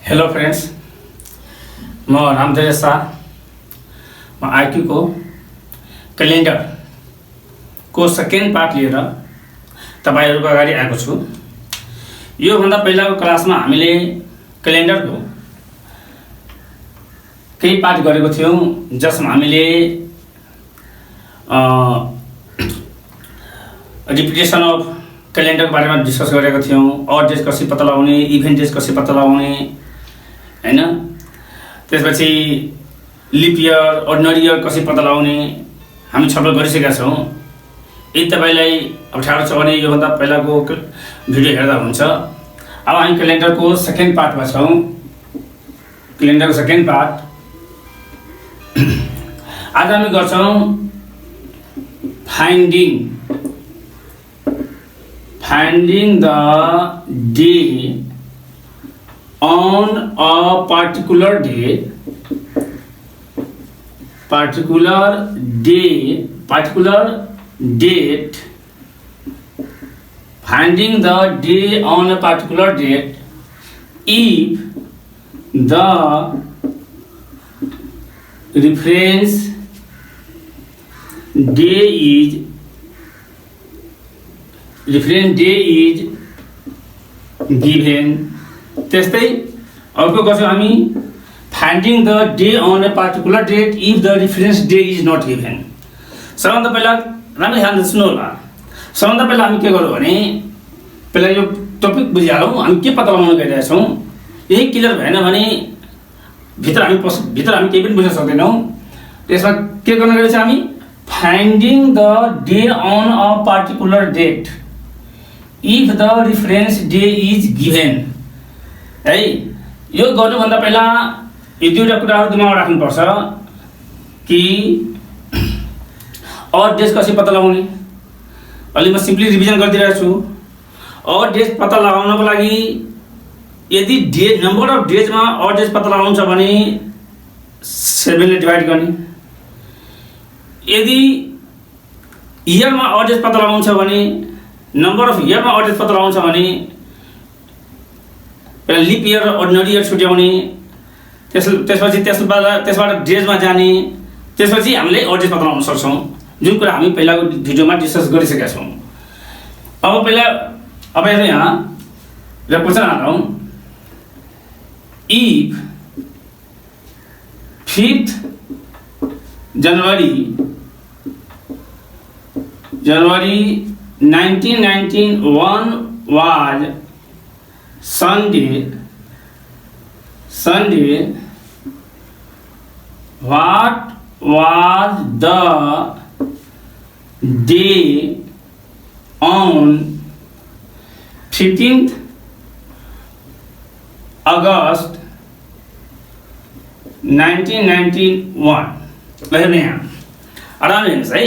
Hello friends, म रामदेव शाह। म IQ को क्यालेन्डर को सेकेन्ड पार्ट लिएर तपाईहरुको अगाडि आएको छु। यो भन्दा पहिलाको क्लासमा हामीले क्यालेन्डरको केही पाठ गरेको थियौं, जसमा हामीले रिपिटेसन अफ क्यालेन्डरको बारेमा डिस्कस गरेका थियौं। अड डेज कसरी पत्ता लगाउने, इभेन्ट डेज कसरी पत्ता लगाउने, हैन। त्यसपछि लिप इयर, अर्डिनरी इयर कसरी पत्ता लगाउने हामी छलफल गरिसकेका छौं। यदि तपाईलाई अप्ठ्यारो छ भने यो भन्दा पहिलाको भिडियो हेर्दा हुन्छ। अब हामी क्यालेन्डरको सेकेन्ड पार्टमा छौं। क्यालेन्डरको सेकेन्ड पार्ट आज हामी गर्छौं finding the day on a particular date, finding the day on a particular date if the reference day is given। त्यस्तै अर्को गर्छौं हामी finding the day on a particular date if the reference day is not given. सबभन्दा पहिला राम्रो ध्यान दिनु होला। सबभन्दा पहिला हामी के गरौँ भने पहिला यो टपिक बुझिहालौँ, हामी के पत्ता लगाउन गइरहेका छौँ। यही क्लियर भएन भने भित्र हामी केही पनि बुझ्न सक्दैनौँ। त्यसमा के गर्न गइरहेछ हामी finding the day on a particular date if the reference day is given। है, यो गर्नुभन्दा पहिला यो दुईटा कुराहरु दिमागमा राख्नुपर्छ कि अड डेज कसरी पत्ता लगाउने। अहिले म सिम्पली रिभिजन गरिदिरहेको छु। अड डेज पत्ता लगाउनको लागि यदि डे नम्बर अफ डेजमा अड डेज पत्ता लगाउनु छ भने 7 ले डिवाइड गर्ने। यदि इयरमा अड डेज पत्ता लगाउनु छ भने नम्बर अफ इयरमा अड डेज पत्ता लगाउनु छ भने पहिला लिप इयर र अर्डिनरी इयर छुट्याउने, त्यसपछि त्यसबाट डेजमा जाने, त्यसपछि हामीले अड डेज पत्ता लगाउन सक्छौं, जुन कुरा हामी पहिलाको भिडियोमा डिस्कस गरिसकेका छौं। अब हेर्नु यहाँ र क्वेशन हालौं। If 5th January 1991 was Sunday, what was the day on 15th August 1991। हेर्नु यहाँ आरामले हेर्नुहोस् है।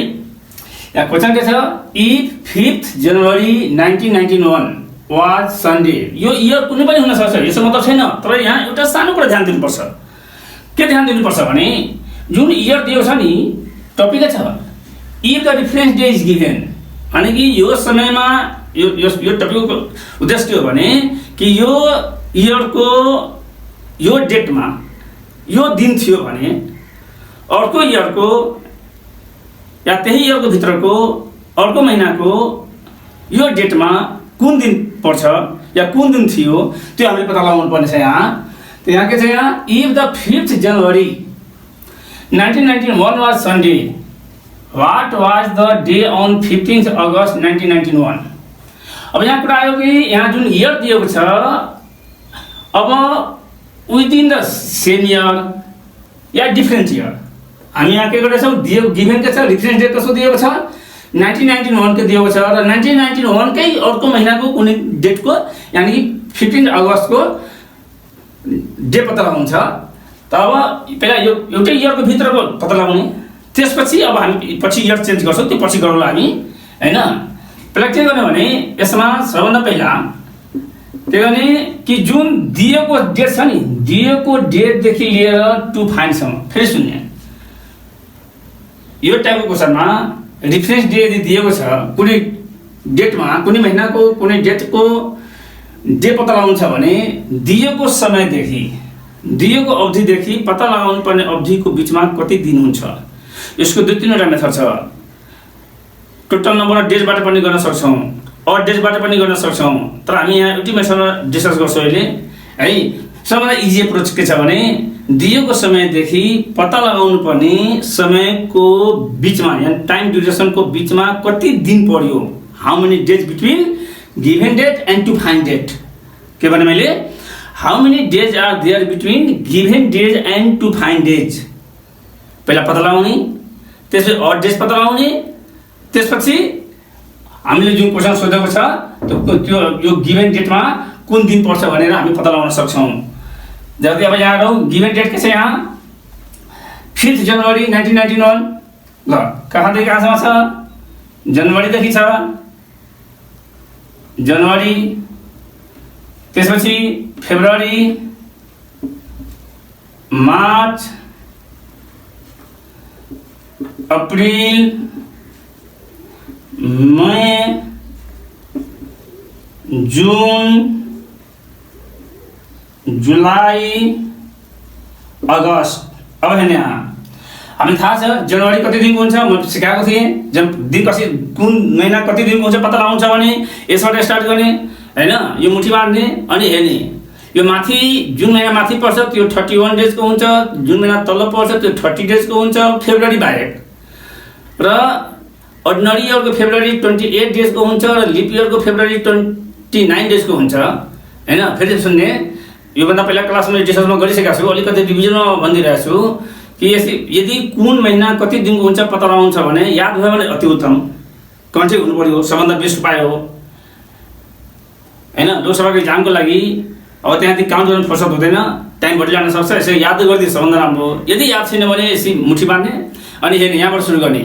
यहाँ क्वेशन के छ, if 5th January 1991 was Sunday. यो इयर कुनै पनि हुन सक्छ, यसो मतलब छैन। तर यहाँ एउटा सानो कुरा ध्यान दिनुपर्छ। के ध्यान दिनुपर्छ भने जुन इयर दिएको छ नि टपिक छ if the reference day is given, भने कि यो समयमा यो टपिकको उद्देश्य के हो भने कि यो इयरको यो डेटमा यो दिन थियो भने अर्को इयरको या त्यही इयरको भित्रको अर्को महिनाको यो डेटमा कुन दिन पर्छ या कुन दिन थियो त्यो हामीले पत्ता लगाउनु पर्ने छ। यहाँ के छ, यहाँ if the 5th January 1991 was Sunday, what was the day on 15th August 1991। अब यहाँ कुरा आयो कि यहाँ जुन इयर दिएको छ, अब within the same year yeah different year हामी यहाँ के गर्दैछौँ, गिभन के छ रेफरेन्स डेट कसो दिएको छ 1991 के दिएको छ र 1991 कै अर्को महिनाको कुनै डेटको यानी कि 15 अगस्तको डे पत्ता लगाउनु छ। तब पहिला यो एउटै इयरको भित्रको पत्ता लगाउने, त्यसपछि अब हामी पछि इयर चेन्ज गर्छौं, त्यो पछि गरौँला हामी, हैन। पहिला के गर्ने भने यसमा सबभन्दा पहिला के गर्ने कि जुन दिएको डेट छ नि, दिएको डेट देखि लिएर टु फाइन्ड सम्म। फेरि सुन्ने, यो टाइपको क्वेशनमा रेफरेन्स डे यदि दिएको छ कुनै डेटमा, कुनै महिनाको कुनै डेटको डे पत्ता लगाउनु छ भने दिएको समयदेखि दिएको अवधिदेखि पत्ता लगाउनु पर्ने अवधिको बिचमा कति दिन हुन्छ। यसको दुई तीनवटा मेथड छ। टोटल नम्बर अफ डेजबाट पनि गर्न सक्छौँ, अड डेजबाट पनि गर्न सक्छौँ, तर हामी यहाँ एउटै मेथडमा डिस्कस गर्छौँ अहिले है। सबभन्दा इजी एप्रोच के छ भने दिएको समयदेखि पत्ता लगाउनु पर्ने समयको बिचमा यानी टाइम ड्युरेसनको बिचमा कति दिन पर्यो, how many days between given date and to find date. के भने मैले how many days are there between given days and to find days. पहिला पत्ता लगाउने, त्यसपछि अड डेज पत्ता लगाउने, त्यसपछि हामीले जुन क्वेसन सोधेको छ त्यो यो गिभन डेटमा कुन दिन पर्छ भनेर हामी पत्ता लगाउन सक्छौँ। जस्तै अब यहाँ हेरौँ गिभन डेट के छ यहाँ 5 जनवरी 1991। ल कहाँदेखि कहाँसम्म छ? जनवरीदेखि छ, जनवरी, त्यसपछि फेब्रुअरी, मार्च, अप्रिल, मई, जून, जुलाई, अगस्त। अब हेर्ने यहाँ हामी थाहा छ जनवरी कति दिनको हुन्छ, म सिकाएको थिएँ। जब दिन कति कुन महिना कति दिनको हुन्छ पत्ता लगाउनु छ भने यसबाट स्टार्ट गर्ने हैन, यो मुठी बाँध्ने अनि हेर्ने। यो माथि जुन महिना माथि पर्छ त्यो 31 डेजको हुन्छ, जुन महिना तल्लो पर्छ त्यो 30 डेजको हुन्छ फेब्रुअरी बाहेक। र अर्डिनरी इयरको फेब्रुअरी 28 डेजको हुन्छ र लिप इयरको फेब्रुअरी 29 डेजको हुन्छ हैन। फेरि सुन्ने, योभन्दा पहिला क्लासमा डिस्कसमा गरिसकेको छु, अलिकति रिभिजनमा भनिदिरहेको छु कि यदि कुन महिना कति दिनको हुन्छ पत्ता लगाउनु छ भने याद भयो भने अति उत्तम, कन्टेक्ट हुनु पर्यो, सबभन्दा बेस्ट उपाय हो हैन। लोकसभाको इक्जामको लागि अब त्यहाँदेखि काउन्ट गर्न फुर्सद हुँदैन, टाइम बढी लाग्न सक्छ, यसो याद गरिदिए सबभन्दा राम्रो। यदि याद छैन भने यसरी मुठी बाँध्ने अनि हेर्ने, यहाँबाट सुरु गर्ने।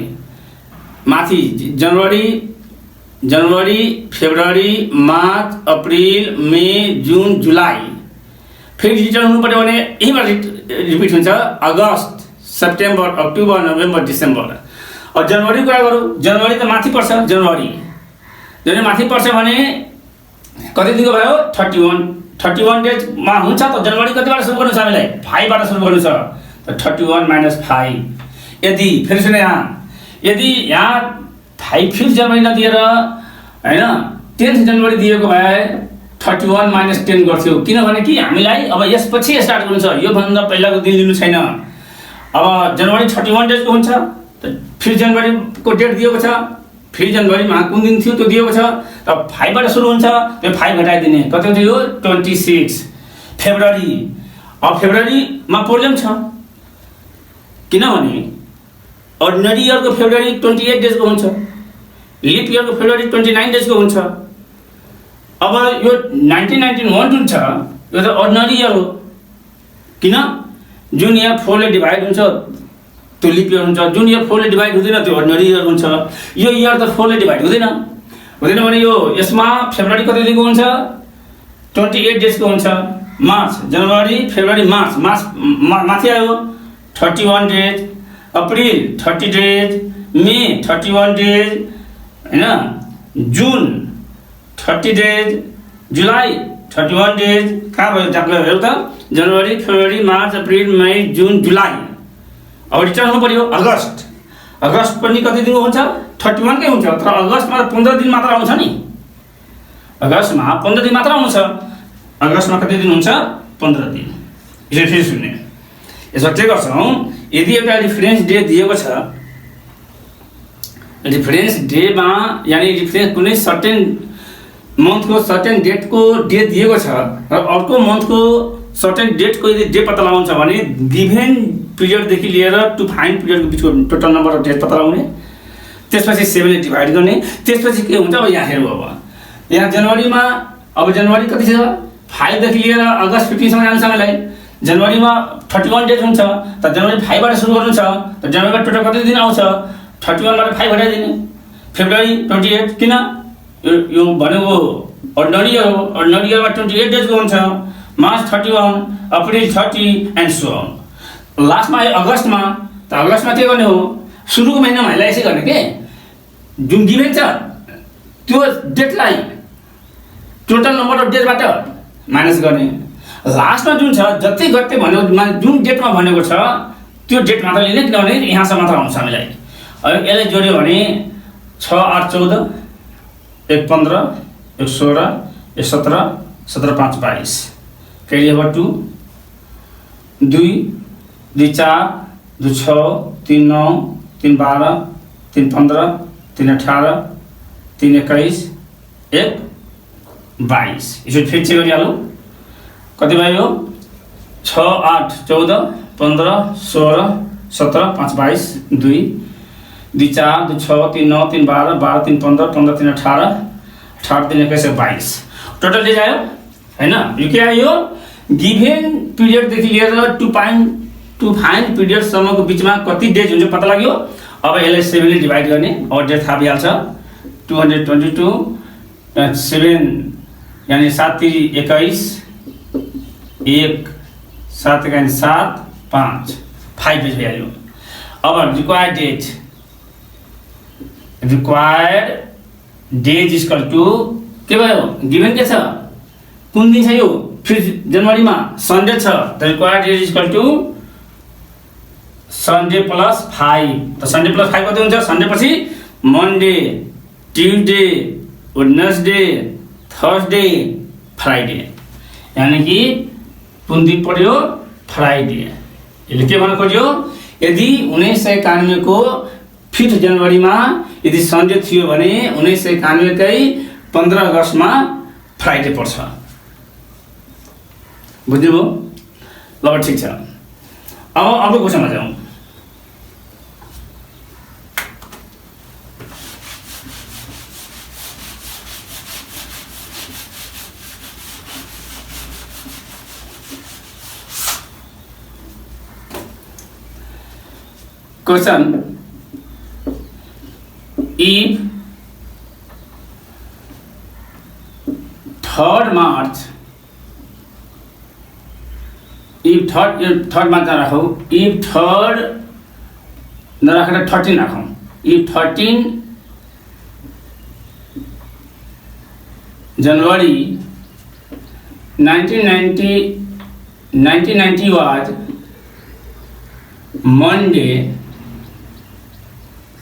माथि जनवरी, फेब्रुअरी, मार्च, अप्रिल, मई, जुन, जुलाई। फेरि रिटर्न हुनु पर्यो भने यहीँबाट रिपिट हुन्छ अगस्त, सेप्टेम्बर, अक्टोबर, नोभेम्बर, डिसेम्बर। अब जनवरीको कुरा गरौँ, जनवरी त माथि पर्छ, जनवरी माथि पर्छ भने कति दिनको भयो? 31 डेजमा हुन्छ त जनवरी कतिबाट सुरु गर्नु छ हामीलाई? 5 बाट सुरु गर्नु छ, त 31 - 5। यदि फेरि सुने यदि यहाँ 5 जनवरी नदिएर हैन 10 जनवरी दिएको भए 31 - 10 गर्थ्यो, किनभने कि हामीलाई अब यसपछि स्टार्ट गर्नु छ, योभन्दा पहिलाको दिन लिनु छैन। अब जनवरी 31 डेजको हुन्छ, त 5 जनवरीको डेट दिएको छ, 5 जनवरीमा कुन दिन थियो त्यो दिएको छ, र 5 बाट सुरु हुन्छ, त्यो 5 घटाइदिने कति थियो? 26। फेब्रुअरी, अब फेब्रुअरीमा प्रब्लम छ, किनभने अर्डिनरी इयरको फेब्रुअरी 28 डेजको हुन्छ, लिप इयरको फेब्रुअरी 29 डेजको हुन्छ। अब यो 1991 जुन छ यो त अर्डिनरी इयर हो, किन? जुन इयर 4 ले डिभाइड हुन्छ त्यो लिप इयर हुन्छ, जुन इयर 4 ले डिभाइड हुँदैन त्यो अर्डिनरी इयर हुन्छ। यो इयर त 4 ले डिभाइड हुँदैन भने यो यसमा फेब्रुअरी कति दिनको हुन्छ? 28 डेजको हुन्छ। मार्च, जनवरी, फेब्रुअरी, मार्च माथि आयो 31 डेज, अप्रिल 30 डेज, मई 31 डेज हैन, जुन 30 डेज, जुलाई 31 डेज। कहाँ भयो जाग्यो हेरौँ त? जनवरी, फेब्रुअरी, मार्च, अप्रिल, मई, जुन, जुलाई। अब रिटर्न हुनु पर्यो अगस्त पनि कति दिनको हुन्छ? 31 कै हुन्छ, तर अगस्तमा 15 दिन मात्र आउँछ नि। अगस्तमा 15 दिन मात्र आउँछ। अगस्तमा कति दिन हुन्छ? 15 दिन। यसो फेरि सुन्ने, यसो के गर्छौँ, यदि एउटा रिफरेन्स डे दिएको छ, रिफरेन्स डेमा यानी रिफरेन्स कुनै सर्टेन मन्थको सर्टेन डेटको डेट दिएको छ र अर्को मन्थको सर्टेन डेटको यदि डे पत्ता लगाउनु छ भने गिभन पिरियडदेखि लिएर टु फाइन्ड पिरियडको बिचको टोटल नम्बर अफ डेट पत्ता लगाउने, त्यसपछि 7 ले डिभाइड गर्ने। त्यसपछि के हुन्छ? अब यहाँ हेरौँ, अब यहाँ जनवरीमा, अब जनवरी कति छ? 5 देखि लिएर अगस्त 15 सम्म जान्छ हामीलाई। जनवरीमा 31 डेज हुन्छ, त जनवरी 5 बाट सुरु गर्नु छ, त जनवरीमा टोटल कति दिन आउँछ? 31 बाट 5 घटाइदिने। फेब्रुअरी 28, किन? यो भनेको अर्डिनरी इयर हो, अर्डिनरी इयरमा 28 डेजको हुन्छ। March 31, April 30 and so on. लास्टमा आयो अगस्तमा, त अगस्तमा के गर्ने हो? सुरुको महिनामा हामीलाई यसै गर्ने के जुन गिभन छ त्यो डेटलाई टोटल नम्बर अफ डेजबाट माइनस गर्ने। लास्टमा जुन छ जति गते भनेको जुन डेटमा भनेको छ त्यो डेट मात्र लिने, किनभने यहाँसम्म मात्र आउँछ हामीलाई। अब यसलाई जोड्यो भने 6 8 14 1 15 1 16 1 17 17 5 22 कैरी ओभर 2 2 2 4 2 6 3 9 3 12 3 15 3 18 3 21 1 22 यसो फेरि चेक गरिहालौँ। कति भयो? 6 8 14 15 16 17 5 22 2 2 4 2 6 3 9 3 12 12 3 15 15 3 18 18 3 21 22 टोटल डेज आयो हैन। यो के आयो? गिभन पिरियडदेखि लिएर टु फाइन पिरियडसम्मको बिचमा कति डेज हुन्छ पत्ता लाग्यो। अब यसलाई 7 ले डिभाइड गर्ने, और डेट थाहा भइहाल्छ। 222 7 यानी 7 3 21 1 7 1 7 5 5 डेज भइहाल्यो। अब रिक्वायर्ड डेज इक्वल टु के भयो? गिभन के छ? कुन दिन छ यो? 5 जनवरीमा सन्डे छ, त required days equal to Sunday plus 5। त सन्डे प्लस 5 कति हुन्छ? सन्डे पछि Monday, Tuesday, Wednesday, Thursday, Friday, यानी कि कुन दिन पर्यो? फ्राइडे। यसले के भन्न खोज्यो? यदि 1991 को 5 जनवरीमा यदि सन्डे थियो भने 1991 कै 15 अगस्तमा फ्राइडे पर्छ। बुझ्नुभयो? ल ठीक छ। अब अर्को क्वेसनमा जाउँ। Question, if 3rd March, if 3rd March राखौ, if 3rd नराखेर 13 राखौँ, if 13 January 1990 was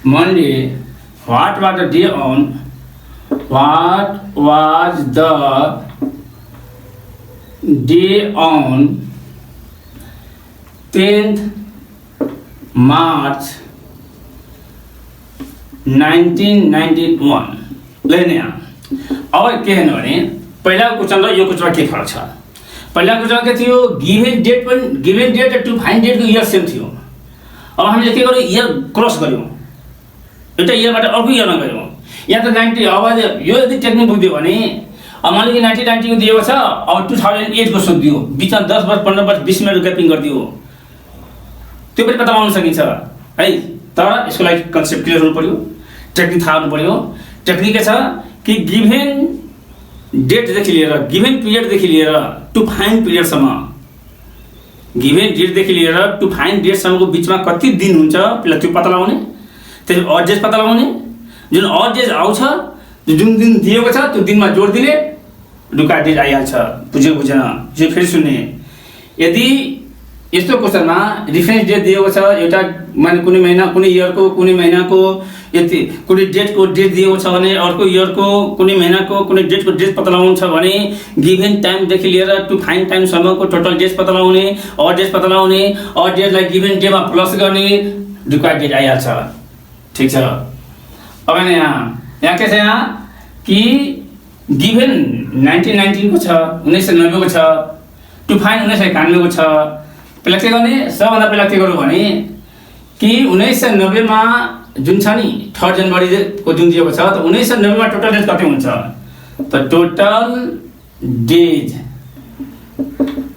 Monday, what was the day on? What was the day on 10th March 1991? लेने अब के हेर्नु भने पहिला क्वेसन र यो क्वेसनमा के फरक छ? पहिला क्वेसन के थियो? गिभन डेट टु फाइन्ड डेटको इयर सेम थियो। अब हामीले के गर्यौँ? इयर क्रस गर्यौँ, एउटा इयरबाट अर्को इयरमा गयौँ। यहाँ त 90, अब यो यदि टेक्निक बुझ्यो भने अब मान लीजिए 1990 को दिएको छ, अब 2008 को सोधिदियो, बिचमा 10 वर्ष 15 वर्ष 20 मिनट ग्यापिङ गरिदियो, त्यो पनि पत्ता लगाउन सकिन्छ है। तर यसको लागि कन्सेप्ट क्लियर हुनु पर्यो, टेक्निक थाहा हुनु पर्यो। टेक्निक के छ कि गिभन डेटदेखि लिएर गिभन पिरियडदेखि लिएर टु फाइन पिरियडसम्म, गिभन डेटदेखि लिएर टु फाइन डेटसम्मको बिचमा कति दिन हुन्छ पहिला त्यो पत्ता लगाउने, त्यसपछि अड डेज पत्ता लगाउने, जुन अड डेज आउँछ जुन दिन दिएको छ त्यो दिनमा जोड दिने, रिक्वायर्ड डेज आइहाल्छ। बुझ्यो बुझेन? जो फेरि सुन्ने, यदि यस्तो क्वेसनमा रिफरेन्स डेट दिएको छ, एउटा माने कुनै महिना कुनै इयरको कुनै महिनाको यति कुनै डेटको डेट दिएको छ भने अर्को इयरको कुनै महिनाको कुनै डेटको डेट पत्ता लगाउनु छ भने गिभन टाइमदेखि लिएर टु फाइन टाइमसम्मको टोटल डेज पत्ता लगाउने, अड डेज पत्ता लगाउने, अड डेजलाई गिभन डेमा प्लस गर्ने, रिक्वायर्ड डेट आइहाल्छ। ठीक छ। अब यहाँ के छ यहाँ कि गिभन 1990 को छ, 1990 को छ, टु फाइन 1991 को छ। पहिला के गर्ने? सबभन्दा पहिला के गरौँ भने कि 1990 मा जुन छ नि 3 जनवरी को जुन दिएको छ, त 1990 मा टोटल डेज कति हुन्छ? त total days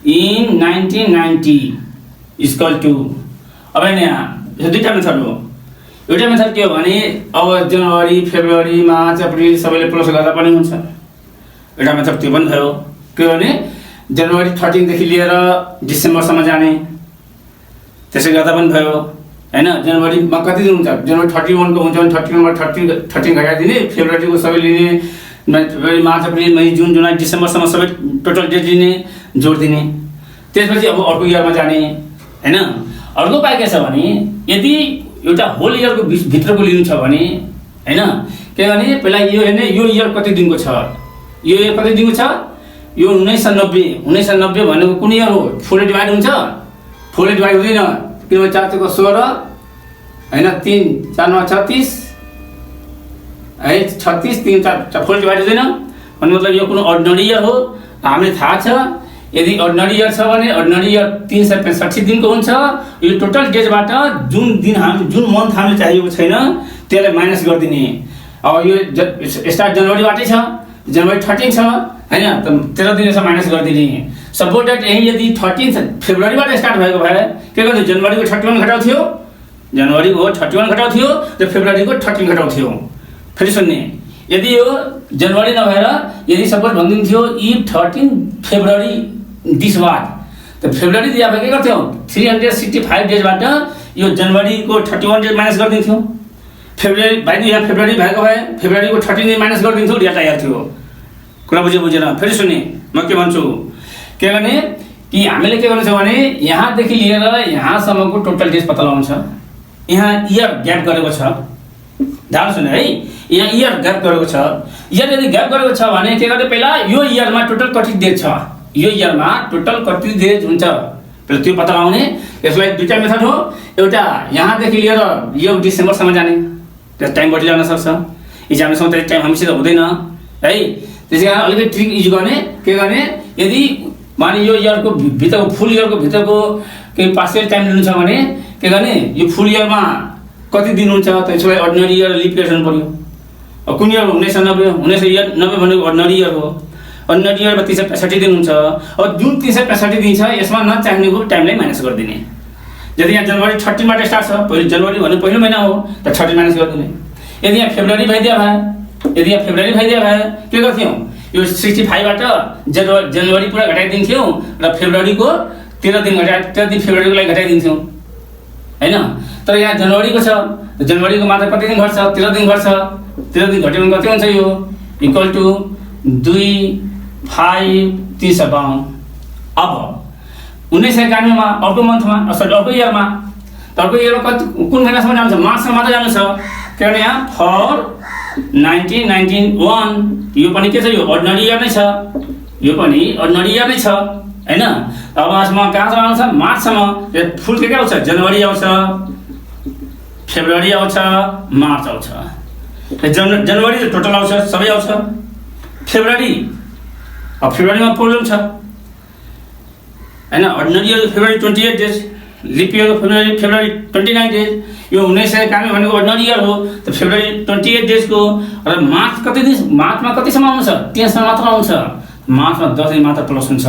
in 1990 equal to, अब यहाँ दुईटा मेथड हो। एउटा मेथड के हो भने अब जनवरी फेब्रुअरी मार्च अप्रिल सबैले प्लस गर्दा पनि हुन्छ। एउटा मेथड त्यो पनि भयो, के भने जनवरी 13 देखि लिएर डिसेम्बरसम्म जाने, त्यसै गर्दा पनि भयो हैन। जनवरीमा कति दिन हुन्छ? जनवरी 31 को हुन्छ भने 31 बाट 13 घटाइदिने, फेब्रुअरीको सबै लिने, फेब्रुअरी मार्च अप्रिल मई जुन जुलाई डिसेम्बरसम्म सबै टोटल डेट दिने जोड दिने। त्यसपछि अब अर्को इयरमा जाने हैन। अर्को उपाय के छ भने यदि एउटा होल इयरको भित्रको लिनु छ भने हैन के गर्ने पहिला यो हेर्ने यो इयर कति दिनको छ, यो इयर कति दिनको छ, यो 1990 भनेको कुन इयर हो, 4 डिभाइड हुन्छ, 4 डिभाइड हुँदैन किनभने 4 को 16 हैन 3 4 9 36 है 36 3 4 4 डिभाइड हुँदैन भन्ने मतलब यो कुन अर्डिनरी इयर हो। हामीले थाहा छ यदि अर्डिनरी इयर छ भने अर्डिनरी इयर 365 दिनको हुन्छ। यो टोटल डेजबाट जुन दिन जुन मन्थ हामीले चाहिएको छैन त्यसलाई माइनस गरिदिने। अब यो स्टार्ट जनवरीबाटै छ, जनवरी 13 छ हैन त 13 दिनसम्म माइनस गरिदिने। सपोज दैट यही यदि 13 फेब्रुअरीबाट स्टार्ट भएको भए के गर्नु जनवरीको 31 घटाउँथ्यो, जनवरीको 31 घटाउँथ्यो र फेब्रुअरीको 13 घटाउँथ्यो। फेरि सुन्ने यदि यो जनवरी नभएर यदि सपोज भनिदिन्थ्यो इफ 13 फेब्रुअरी दिस वाट त फेब्रुअरी दिया भए के गर्थ्यौ 365 डेजबाट यो जनवरीको 31 डेज माइनस गरिदिन्थ्यो। फेब्रुअरी बाइ यहाँ फेब्रुअरी भएको भए फेब्रुअरीको 13 डेज माइनस गरिदिन्थ्यो डेटा आइहाल्थ्यो। कुरा बुझेन। फेरि सुन्ने म के भन्छु के गर्ने कि हामीले के गर्नु छ भने यहाँदेखि लिएर यहाँसम्मको टोटल डेज पत्ता लगाउनु छ। यहाँ इयर ग्याप गरेको छ, ध्यान सुन्नु है, यहाँ इयर ग्याप गरेको छ। इयर यदि ग्याप गरेको छ भने के गर्ने पहिला यो इयरमा टोटल कति डेज छ, यो इयरमा टोटल कति डेज हुन्छ पहिला त्यो पत्ता लगाउने। यसलाई दुईटा मेथड हो, एउटा यहाँदेखि लिएर यो डिसेम्बरसम्म जाने त्यो टाइम बढी लाग्न सक्छ, इक्जामसम्म त टाइम हामीसित हुँदैन है। त्यसै कारण अलिकति ट्रिक युज गर्ने के गर्ने यदि माने यो इयरको भित्रको फुल इयरको भित्रको केही पार्शियल टाइम लिनु छ भने के गर्ने यो फुल इयरमा कति दिन हुन्छ त्यसलाई अर्डिनरी इयर लिप इयर हुनु पर्यो। अब कुन इयर 1990 भनेको अर्डिनरी इयर हो, अर्डिनरी इयरमा 365 दिन हुन्छ। अब जुन 365 दिन छ यसमा नचाहिनेको टाइमलाई माइनस गरिदिने। यदि यहाँ जनवरी 13 बाट स्टार्ट छ, पहिलो जनवरी भने पहिलो महिना हो त 13 माइनस गरिदिने। यदि यहाँ फेब्रुअरी भइदिया भए के गर्थ्यौँ यो 65 बाट जनवरी पुरा घटाइदिन्थ्यौँ र फेब्रुअरीको 13 दिन फेब्रुअरीको लागि घटाइदिन्थ्यौँ हैन। तर यहाँ जनवरीको छ, जनवरीको मात्र कति दिन घट्छ 13 दिन घट्छ। 13 दिन घट्यो भने कति हुन्छ यो इक्वल टु 2 5 352। अब 1991 मा अर्को मन्थमा अर्को इयरमा अर्को इयरमा कुन महिनासम्म जान्छ, मार्चसम्म मात्र जानु छ। किनभने यहाँ फर 1991 यो पनि के छ, यो अर्डिनरी इयर नै छ, यो पनि अर्डिनरी इयर नै छ हैन। अब यसमा कहाँसम्म आउँछ मार्चसम्म। फुल के आउँछ जनवरी आउँछ, फेब्रुअरी आउँछ, मार्च आउँछ। जनवरी त टोटल आउँछ सबै आउँछ। फेब्रुअरीमा प्रब्लम छ हैन। Ordinary year February 28 days, leap इयरको फेब्रुअरी 29 डेज। यो 1991 भनेको अर्डिनरी इयर हो त फेब्रुअरी 28 डेजको र मार्च कति दिन, मार्चमा कतिसम्म आउँछ 10 सम्म मात्र आउँछ। मार्चमा 10 दिन मात्र प्लस हुन्छ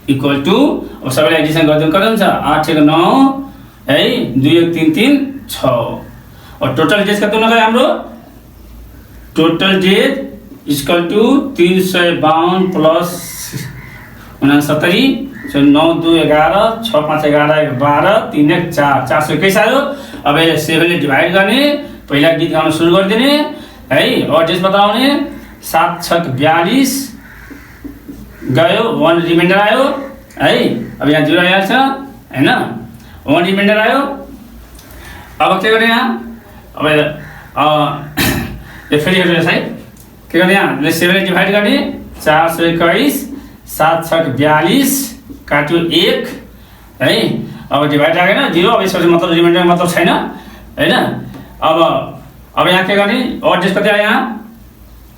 इक्वल टु अब सबैलाई एडिसन गरिदिनु कति हुन्छ 8 1 9 है 2 1 3 3 6। और टोटल डेज कति हुन गयो हाम्रो total days equal to 352 plus 69 9 2 11 6 5 11 12 3 1 4 421 आयो। अब 7 ले डिभाइड गर्ने, पहिला गीत गाउन सुरु गरिदिने है, और डेज बताउने 7 6 42 गयो, 1 रिमाइन्डर आयो है। अब यहाँ 0 आइहाल्छ हैन, 1 रिमाइन्डर आयो। अब के गर्ने यहाँ अब यो फेरि हेर्नुहोस् है के गर्ने यहाँ 7 ले डिभाइड गर्ने 421 7 6 42 काट्यो 1 है। अब डिभाइड लागेन 0, अब यसपछि मतलब रिमाइन्डर मतलब छैन हैन। अब यहाँ के गर्ने और डेज कति आयो यहाँ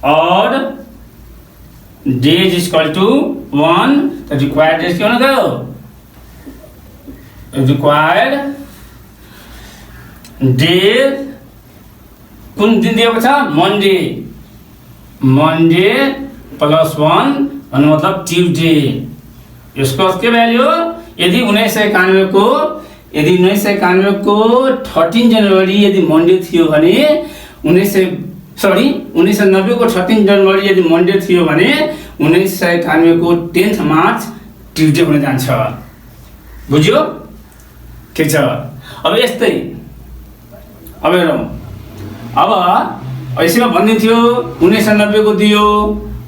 और डेज इक्वल टु 1 त रिक्वायर्ड डेज के हुन गयो रिक्वायर्ड डेज कुन दिन दिएको छ मन्डे प्लस 1 भन्नु मतलब ट्युसडे। यसको के भ्याल्यु यदि 1991 को 13 जनवरी यदि मन्डे थियो भने 1990 को 13 जनवरी यदि मन्डे थियो भने 1991 को 10 मार्च ट्युसडे हुन जान्छ। बुझ्यो? ठीक छ। अब यस्तै अब हेरौँ यसैमा भनिदिन्थ्यो 1990 को दियो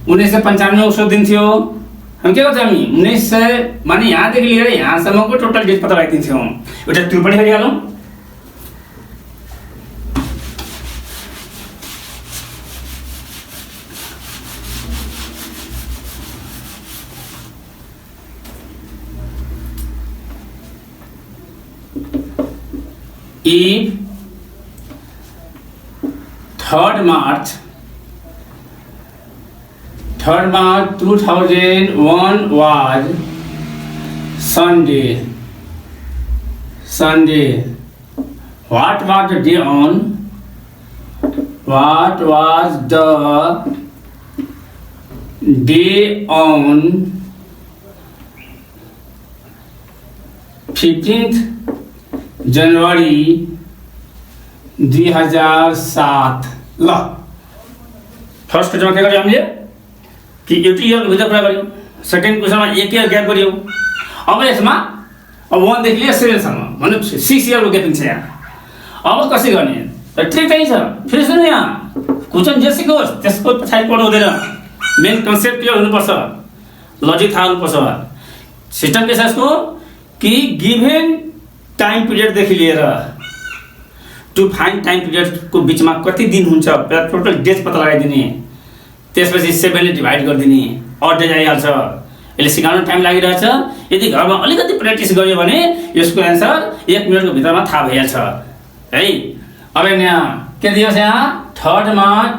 1995 को सोधिन्थ्यो हामी के गर्छौँ हामी 1900 माने यहाँदेखि लिएर यहाँसम्मको टोटल डेट पत्ता लगाइदिन्छौँ एउटा त्यो पनि गरिहालौँ if 3rd March 2001 was Sunday. What was the day on? What was the day on 15th January 2007 ल फर्स्ट क्वेश्चनमा के गर्यो हामीले कि एउटा इयर भित्र कुरा गर्यो सेकेन्ड क्वेश्चनमा एक इयर ग्याप गर्यो अब यसमा अब 1 देखि लिएर 7 सम्म भने 6 इयरको ग्याप छ यहाँ अब कसरी गर्ने त ठिक चाहिँ छ फेरि सुन्नु यहाँ क्वेश्चन जे सिकोस् त्यसको पछाडि पढ्नु हुँदैन मेन कन्सेप्ट क्लियर हुनुपर्छ लजिक थाहा हुनुपर्छ सिस्टम के छ यसको कि गिभन टाइम पिरियड देखि लिएर टु फाइन्ड टाइम पिरियड को बीचमा कति दिन हुन्छ टोटल डेज पत्ता लगाइदिने त्यसपछि 7 ले डिभाइड गरिदिने अड डेज आइहाल्छ यसले सिकाउन टाइम लागिरहेछ यदि घरमा अलिकति प्र्याक्टिस गर्यो भने यसको आन्सर 1 मिनेटको भित्रमा थाहा भइहाल्छ है अब यहाँ के दिएको छ यहाँ 3rd March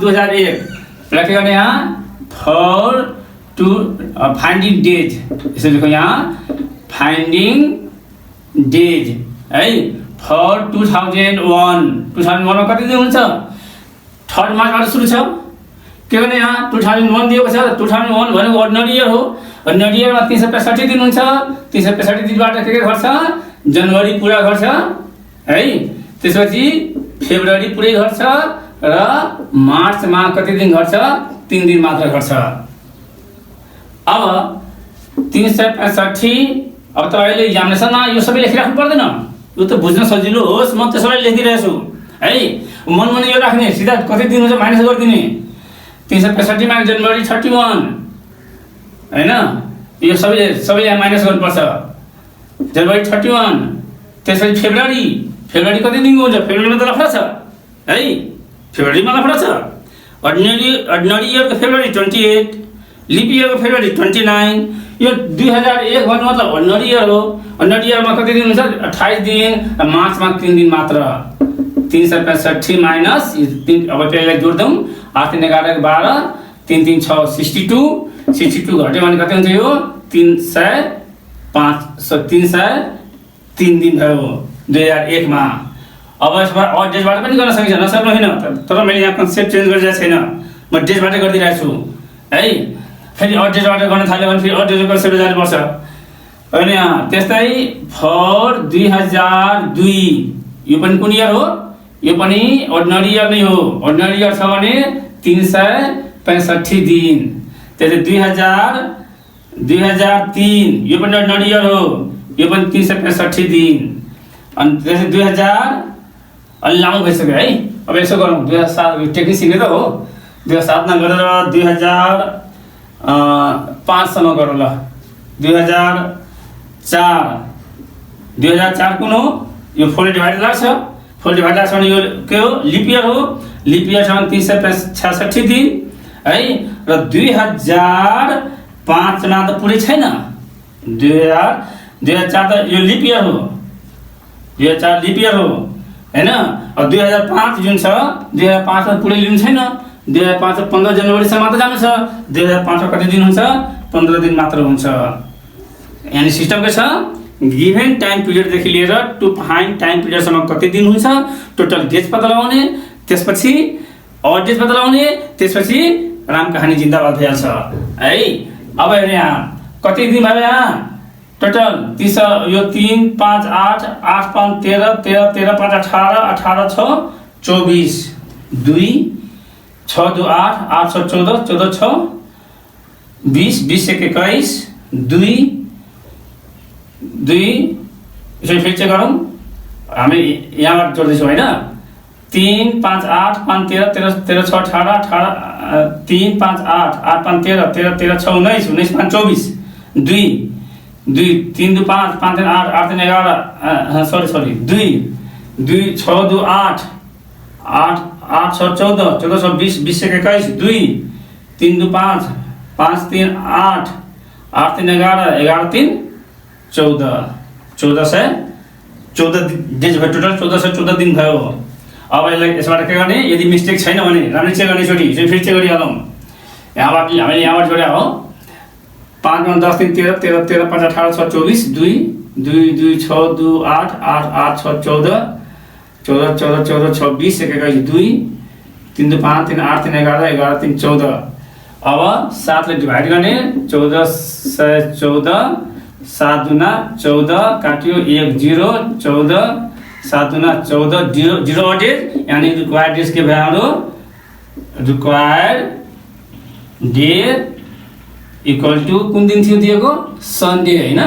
2001 के गर्ने यहाँ फर टु फाइन्डिङ डेज यसो लेखौँ यहाँ फाइन्डिङ डेज है फर 2001 मा कति दिन हुन्छ 3rd मार्चबाट सुरु छ के भने यहाँ 2001 दिएको छ 2001 भनेको अर्डिनरी इयर हो अर्डिनरी इयरमा 365 दिन हुन्छ 365 दिनबाट के घट्छ जनवरी पुरा घट्छ है त्यसपछि फेब्रुअरी पुरै घट्छ र मार्चमा कति दिन घट्छ 3 दिन मात्र घट्छ अब 365 अब तपाईले एक्जामिनेसनमा यो सबै लेखिराख्नु पर्दैन यो त बुझ्न सजिलो होस् म त्यसैले लेखिरहेछु है मनमनै यो राख्ने सिधा कति दिन हुन्छ माइनस गरिदिने 365 माइनस जनवरी 31 हैन यो सबै यहाँ माइनस गर्नुपर्छ जनवरी 31 त्यसपछि फेब्रुअरी कति दिनको हुन्छ फेब्रुअरीमा त लफडा छ है फेब्रुअरीमा लफडा छ अर्डिनरी इयरको फेब्रुअरी 28 लिप इयरको फेब्रुअरी 29 यो 2001 भन्नु मतलब अर्डिनरी इयर हो अर्डिनरी इयरमा कति दिन हुन्छ 28 दिन मार्चमा 3 दिन मात्र 365 माइनस अब त्यसलाई जोड्दौं 8 3 11 12 3 3 6 62 घट्यो भने कति हुन्छ यो 303 दिन भयो 2001 मा अब यसमा अड डेजबाट पनि गर्न सकिन्छ नसक्नु हैन तर मैले यहाँ कन्सेप्ट चेन्ज गरिरहेको छैन म डेजबाट गरिदिरहेको छु है फेरि अड डेजबाट गर्न थाल्यो भने फेरि अड डेजको कन्सेप्ट जानुपर्छ अनि यहाँ त्यस्तै फर 2002 यो पनि कुन इयर हो यो पनि अर्डिनरी इयर नै हो अर्डिनरी इयर छ भने 365 दिन त्यसै 2003 यो पनि अर्डिनरी इयर हो यो पनि 365 दिन अनि त्यसै 2000 अलि लामो भइसक्यो है अब यसो गरौँ 2007 टेक्निक सिक्ने त हो 2007 मा गरेर 2005 सम्म गरौँ ल 2004 कुन हो यो 4 डिभाइड लाग्छ 4 डिभाइड लाग्छ भने यो के हो लिप इयर हो लिप इयर छ भने 366 दिन है र 2005 मा त पुरै छैन 2004 त यो लिप इयर हो 2004 लिप इयर हो हैन अब 2005 जुन छ 2005 मा पुरै लिनु छैन 2005 15 जनवरी सम्म मात्र जानु छ 2005 मा कति दिन हुन्छ 15 दिन मात्र हुन्छ यानी सिस्टम के छ गिभन टाइम पिरियड देखि लिएर टु फाइन्ड टाइम पिरियड सम्म कति दिन हुन्छ टोटल डेज पत्ता लगाउने त्यसपछि अड डेज पत्ता लगाउने त्यसपछि राम कहानी जिन्दाबाद भइहाल्छ है अब हेर्नु यहाँ कति दिन भयो यहाँ टोटल 30 यो 3 5 8 8 5 13 13 13 5 18 18 6 24 2 6 2 8 8 6 14 14 6 20 20 1 21 2 2 यसो फेरि चेक गरौँ हामी यहाँबाट जोड्दैछौँ हैन 3 5 8 5 13 13 13 6 18 18 3 5 8 8 5 13 13 13 6 19 19 5 24 2 2 3 2 5 5 3 8 8 3 11 सॉरी 2 2 6 2 8 8 8 6 14 14 6 20 20 से 21 2 3 2 5 5 3 8 8 3 11 11 3 14 14 से 14 डेज भयो टोटल 14 से 14 दिन भयो। अब यसलाई यसबाट के गर्ने यदि मिस्टेक छैन भने राम्ररी चेक गर्ने छोडी फेरि चेक गरिहालौँ। यहाँबाट हामीले यहाँबाट जोड्या हो 5 9 10 3 13 13 13 5 18 6 24 2 2 2 6 2 8 8 8 6 14 14 14 14 6 20 से 2 3 2 5 3 8 3 11 11 3 14। अब 7 ले डिभाइड गर्ने 14 से 14 7 दुना 14 काट्यो 1 0 14 7 दुना 14 0 0 अडेज यानी रिक्वायर्ड डेज के भयो रिक्वायर्ड डे इक्वल टू कुन दिन थियो दिएको सन्डे हैन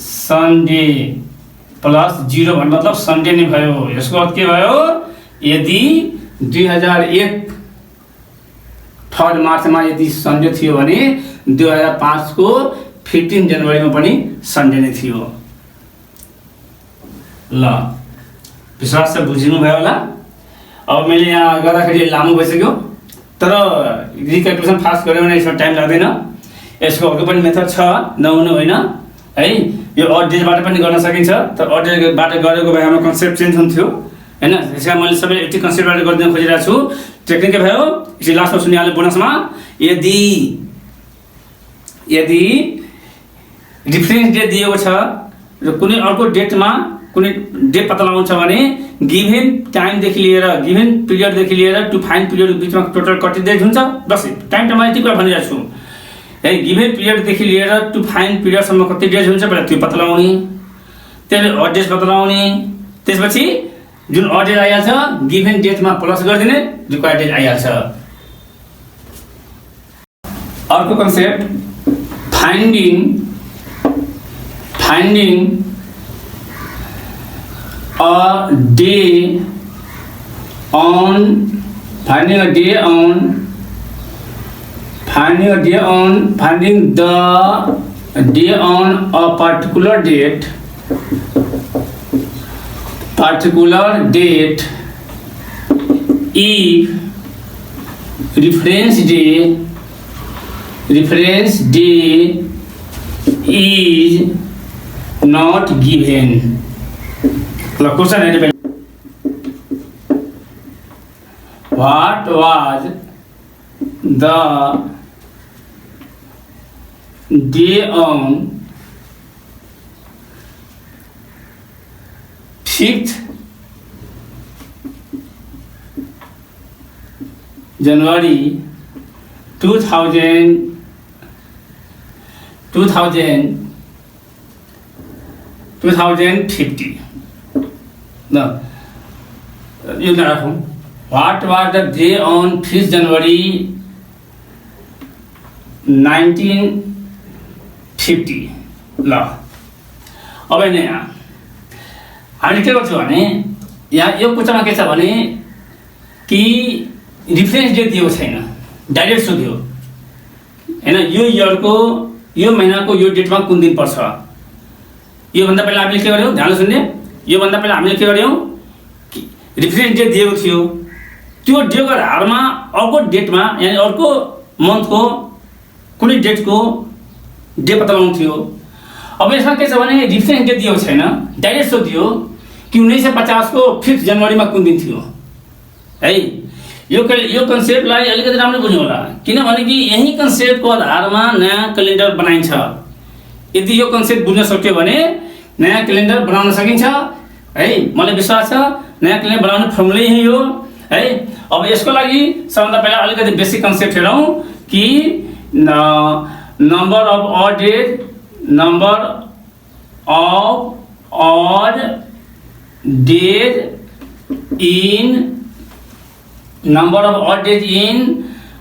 सन्डे प्लस 0 भन्नु मतलब सन्डे नै भयो। यसको अर्थ के भयो यदि 2001 3 मार्चमा यदि सन्डे थियो भने 2005 को 15 जनवरीमा पनि सन्डे नै थियो। ल विश्वास छ बुझिनु भयो होला। अब मैले यहाँ गर्दाखेरि लामो भइसक्यो तर रिक्यालकुलेसन फास्ट गर्यो भने यसमा टाइम लाग्दैन। यसको अर्को पनि मेथड छ नहुनु होइन है यो अड डेजबाट पनि गर्न सकिन्छ तर अड डेजबाट गरेको भए हाम्रो कन्सेप्ट चेन्ज हुन्थ्यो हैन। त्यसैले मैले सबै यति कन्सेप्टबाट गरिदिन खोजिरहेको छु। टेक्निक के भयो यसले लास्टमा सुनिहाल्नु बोनसमा यदि डिफरेन्स डेट दिएको छ र कुनै अर्को डेटमा कुनै डेट पत्ता लगाउनु छ भने गिभन टाइमदेखि लिएर गिभन पिरियडदेखि लिएर टु फाइन पिरियडको बिचमा टोटल कति डेट हुन्छ बस टाइम टाइममा यति कुरा भनिरहेको छु है। गिभन पिरियडदेखि लिएर टु फाइन पिरियडसम्म कति डेट हुन्छ पहिला त्यो पत्ता लगाउने त्यसले अड डेट पत्ता लगाउने त्यसपछि जुन अड डेट आइहाल्छ गिभन डेटमा प्लस गरिदिने रिक्वायर्ड डेट आइहाल्छ। अर्को concept finding a day on finding the day on a particular date if reference day is not given. Question what was the day on 5th January 2050. No, you know what was the day on 5th January 1950. ल अब नि हामीले के गर्छौँ भने यहाँ यो कुरामा के छ भने कि रिफरेन्स डेट दिएको छैन डाइरेक्ट सोध्यो हैन यो इयरको यो महिनाको यो डेटमा कुन दिन पर्छ। योभन्दा पहिला हामीले के गर्यौँ ध्यान सुन्ने योभन्दा पहिला हामीले के गर्यौँ रिफरेन्स डेट दिएको थियो त्यो डेटको आधारमा अर्को डेटमा यानी अर्को मन्थको कुनै डेटको डेट पत्ता लगाउनु थियो। अब यसमा के छ भने रिफरेन्स डेट दिएको छैन डाइरेक्ट सोधियो कि 1950 को 5 जनवरीमा कुन दिन थियो है। यो कन्सेप्टलाई अलिकति राम्रो बुझ्नु होला किनभने कि यही कन्सेप्टको आधारमा नयाँ क्यालेन्डर बनाइन्छ। यदि यो कन्सेप्ट बुझ्न सक्यो भने नयाँ क्यालेन्डर बनाउन सकिन्छ है। मलाई विश्वास छ नयाँ क्यालेन्डर बनाउने फर्मुला यही हो है। अब यसको लागि सबभन्दा पहिला अलिकति बेसिक कन्सेप्ट हेरौँ कि number of odd days in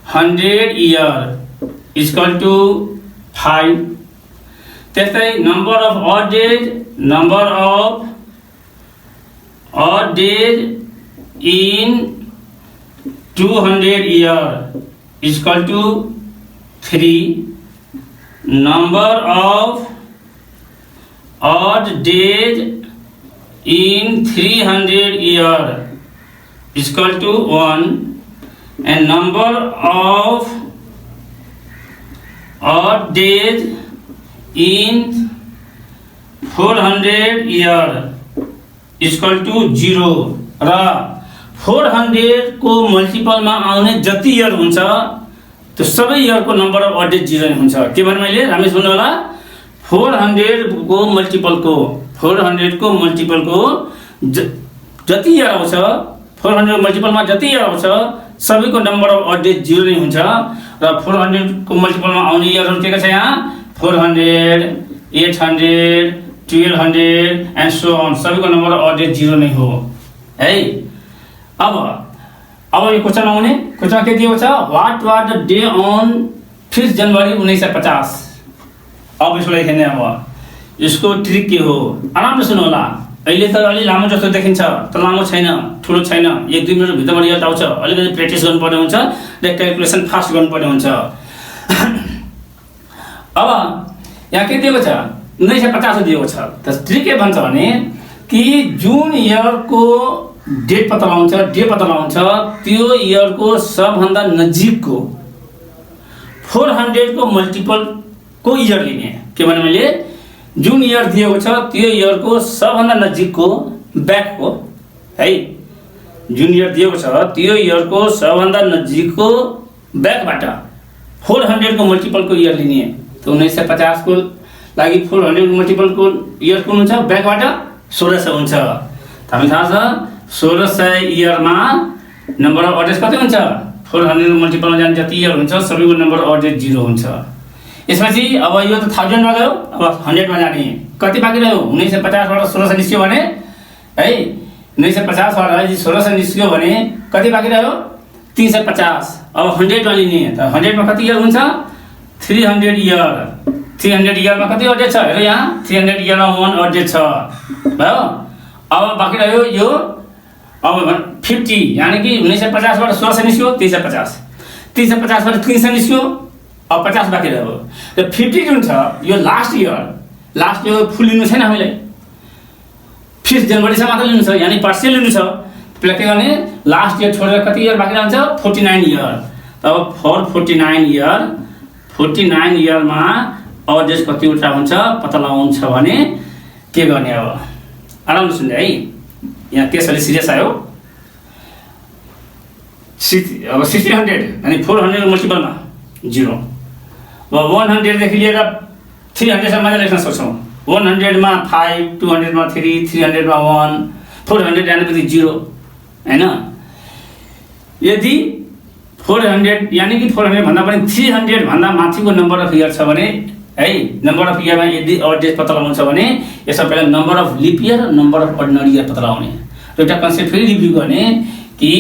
100 year is equal to 5. त्यस्तै number of odd days in 200 year is equal to 3. Number of odd days in 300 year is equal to 1, and number of odd days in 400 year is equal to 0. र 400 को मल्टिपलमा आउने जति year हुन्छ त्यो सबै इयरको number of odd days 0 नै हुन्छ। के भने मैले राम्रै सुन्नु होला, 400 को मल्टिपलको जति इयर आउँछ, 400 मल्टिपलमा जति इयर आउँछ सबैको नम्बर अफ अड डेज 0 नै हुन्छ। र 400 को मल्टिपलमा आउने इयरहरु के छ यहाँ 400, 800, 1200 एन्ड सो अन, सबैको नम्बर अफ अड डेज 0 नै हो है। अब यो क्वेशन आउने क्वेशन के दिएको छ, what was the day on 5 January 1950। अब यसलाई हेर्ने, अब यसको ट्रिक के हो आरामले सुन्नु होला। अहिले त अलि लामो जस्तो देखिन्छ तर लामो छैन, ठुलो छैन, 1-2 मिनेट भित्रमा रिजल्ट आउँछ। अलिकति प्र्याक्टिस गर्नुपर्ने हुन्छ र क्याल्कुलेसन फास्ट गर्नुपर्ने हुन्छ। अब यहाँ के दिएको छ 1950 दिएको छ। त ट्रिक के भन्छ भने कि जुन इयरको डेट पत्ता लगाउँछ त्यो इयरको सबभन्दा नजिकको 400 को मल्टिपल को इयर लिने। के भने मैले जुन इयर दिएको छ त्यो इयरको सबभन्दा नजिकको ब्याकको है, जुन इयर दिएको छ त्यो इयरको सबभन्दा नजिकको ब्याकबाट 400 को मल्टिपलको इयर लिने। त 1950 को लागि 400 को मल्टिपलको इयर कुन हुन्छ, ब्याकबाट 1600 हुन्छ। हामी थाहा छ 1600 इयरमा नम्बर अफ अड डेज कति हुन्छ, 400 को मल्टिपलमा जाने जति इयर हुन्छ सबैको नम्बर अफ अड डेज 0 हुन्छ। यसपछि अब यो त 1000 मा गयो, अब 100 मा जाने कति बाँकी रह्यो, 1950 बाट 1600 निस्क्यो भने है, 1950 बाट 1600 निस्क्यो भने कति बाँकी रह्यो 350। अब 100 मा लिने, त 100 मा कति इयर हुन्छ 300 इयर। 300 इयरमा कति अड डेज छ हेर, यहाँ 300 इयरमा 1 अड डेज छ भयो। अब बाँकी रह्यो यो अब 50, यानी कि 1950 बाट 1600 निस्क्यो 350, 350 बाट 300 निस्क्यो, अब 50 बाँकी रह्यो। र 50 जुन छ यो लास्ट इयर फुल लिनु छैन, हामीले 5 जनवरीसम्म मात्र लिनु छ, यानी पार्शियल लिनु छ। त्यसलाई के गर्ने, लास्ट इयर छोडेर कति इयर बाँकी रहन्छ 49 इयर। अब फर 49 इयरमा अड डेज कतिवटा हुन्छ पत्ता लगाउनु छ भने के गर्ने। अब आरामले सुन्नु है, यहाँ केस अलि सिरियस आयो। अब 600 यानी 400 मल्टिपलमा 0, अब 100 देखि लिएर 300 सम्म लेख्न सक्छौँ। 100 मा 5, 200 मा 3, 300 मा 1, 400 यानी 0 हैन। यदि 400 यानी कि 400 भन्दा पनि 300 भन्दा माथिको नम्बर अफ इयर छ भने है, नम्बर अफ इयरमा यदि अड डेज पत्ता लगाउनु छ भने यसमा पहिला नम्बर अफ लिप इयर र नम्बर अफ अर्डिनरी इयर पत्ता लगाउने। र एउटा कन्सेप्ट फेरि रिभ्यू गर्ने कि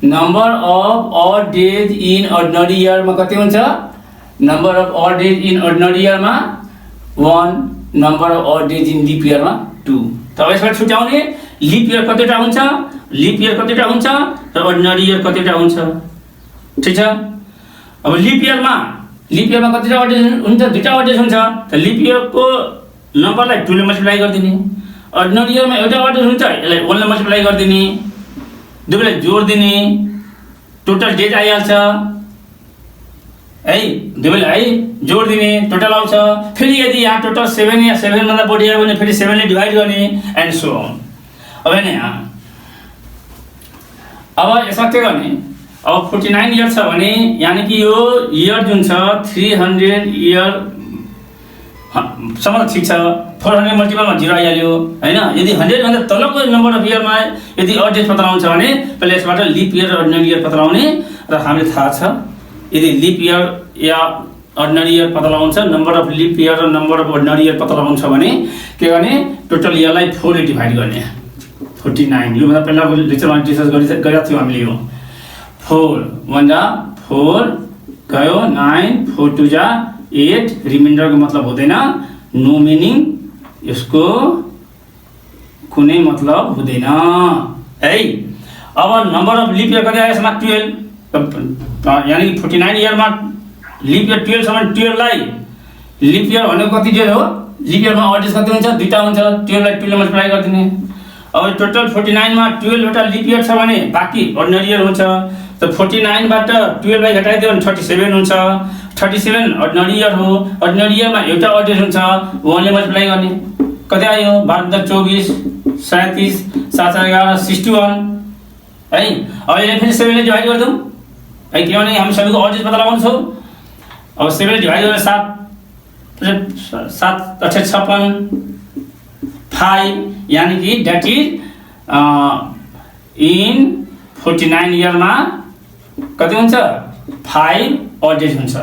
number of odd days in अर्डिनरी इयरमा कति हुन्छ, number of odd days in अर्डिनरी इयरमा 1, number of odd days in leap इयरमा 2। त यसबाट छुट्याउने लिप इयर कतिवटा हुन्छ, र अर्डिनरी इयर कतिवटा हुन्छ, ठीक छ। अब लिप इयरमा कतिवटा अड डेज हुन्छ, 2टा अड डेज हुन्छ। त लिप इयरको नम्बरलाई 2 ले मल्टिप्लाई गरिदिने, अर्डिनरी इयरमा एउटा अड डेज हुन्छ यसलाई 1 ले मल्टिप्लाई गरिदिने, दुवैलाई जोड दिने, टोटल डेज आइहाल्छ है, दुवैलाई जोड दिने टोटल आउँछ। फेरि यदि यहाँ टोटल 7 या 7 भन्दा बढी आयो भने फेरि 7 ले डिभाइड गर्ने एन्ड सो अन। अब हैन यहाँ अब यसमा के गर्ने, अब 49 इयर छ भने यानी कि यो इयर जुन छ 300 इयर सम्म ठीक छ। 400 मल्टिपलमा 0 आइहाल्यो हैन। यदि 100 भन्दा तलको नम्बर अफ इयरमा यदि अड डेज पत्ता लगाउनु छ भने पहिले यसबाट लिप इयर र अर्डिनरी इयर पत्ता लगाउने। र हामीले थाहा छ यदि लिप इयर या अर्डिनरी इयर पत्ता लगाउनु छ, नम्बर अफ लिप इयर र नम्बर अफ अर्डिनरी इयर पत्ता लगाउनु छ भने के गर्ने, टोटल इयरलाई 4 ले डिभाइड गर्ने। 49 यो भन्दा पहिला लेक्चरमा डिस्कस गरेका थियौँ हामीले। यो 4 1 जा 4 गयो, 9 4 2 जा 8, रिमाइन्डरको मतलब हुँदैन, नो मिनिङ, यसको कुनै मतलब हुँदैन है। अब नम्बर अफ लिप इयर कति आयो यसमा 12, यानी कि 49 इयरमा लिप इयर 12 सम्म 12 लाई लिप इयर भनेको कति डेज हो? लिप इयरमा अड्रेस कति हुन्छ? दुईटा हुन्छ, 12 लाई 2 ले मल्टिप्लाई गरिदिने। अब टोटल 49 मा 12 वटा लिप इयर छ भने बाँकी अर्डिनरी इयर हुन्छ। त 49 बाट 12 लाई घटाइदियो भने 37 हुन्छ। 37 अर्डिनरी इयर हो। अर्डिनरी इयरमा एउटा अड्रेस हुन्छ, 1 ले मल्टिप्लाई गर्ने। कति आयो? 12 24 37 7 11 61 है। अब यसले फेरि 7 ले डिभाइड गर्छौँ है, किनभने हामी सबैको अड्रेस पत्ता लगाउनु छ। अब 7 ले डिभाइड गरेर 7 56 5, यानी कि दैट इज इन 49 इयरमा कति हुन्छ? 5 अड्रेस हुन्छ।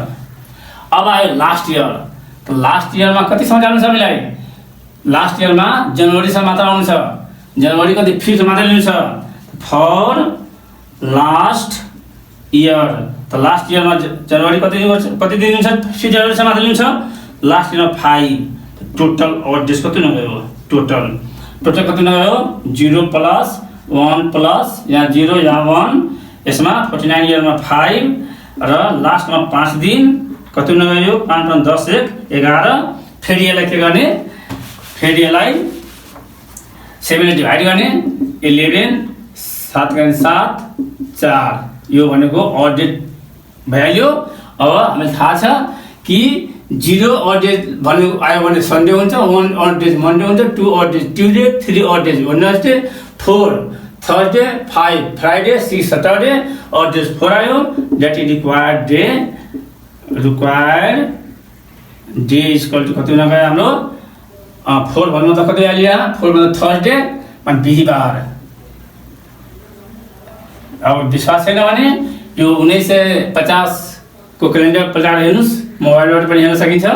अब आयो लास्ट इयर। त लास्ट इयरमा कतिसम्म जानु छ हामीलाई? लास्ट इयरमा जनवरीसम्म मात्र आउनु छ। जनवरी कति? 5 मात्र लिनु छ फर लास्ट इयर। त लास्ट इयरमा जनवरी कति दिन हुन्छ? 5 जनवरीसम्म मात्र लिनु छ। लास्ट इयरमा 5। टोटल अड्रेस कति नगयो? टोटल कति नगयो? 0 प्लस 1 प्लस या 0 या 1। यसमा 49 इयरमा 5 र लास्टमा 5 दिन कति नगयो? 5 5 10 1 11। फेरि यसलाई के गर्ने? फेरि यसलाई 7 ले डिभाइड गर्ने। 11 7 गरे 7 4। यो भनेको अड्रेस भइहाल्यो। अब हामीलाई थाहा छ कि 0 अड्रेस भनेको आयो भने सन्डे हुन्छ, 1 अड्रेस मन्डे हुन्छ, 2 अड्रेस ट्युजडे, 3 अड्रेस वेडनेसडे, 4 थर्सडे, 5 फ्राइडे, 6 सैटरडे। अड्रेस 4 आयो। That is required day. Required day equal to कति नगयो हाम्रो? 4 भन्नु त कति आइयो? 4 भन्दा थर्सडे अनि बिहीबार। अब विश्वास छैन भने यो 1950 को क्यालेन्डर पल्टाएर हेर्नुस्, मोबाइलबाट पनि हेर्न सकिन्छ।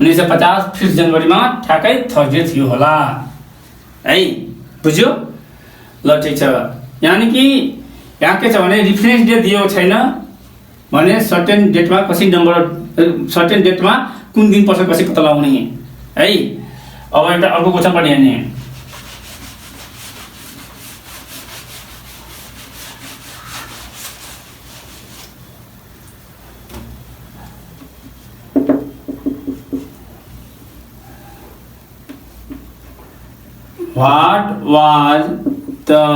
1950 5 जनवरीमा ठ्याक्कै थर्सडे थियो होला है। बुझ्यो? ल ठिक छ। यानी कि यहाँ के छ भने रिफरेन्स डेट दिएको छैन भने सर्टेन डेटमा कसरी नम्बर, सर्टेन डेटमा कुन दिन पर्छ कसरी पत्ता लगाउने है। अब एउटा अर्को क्वेसन पनि हेर्ने। What was the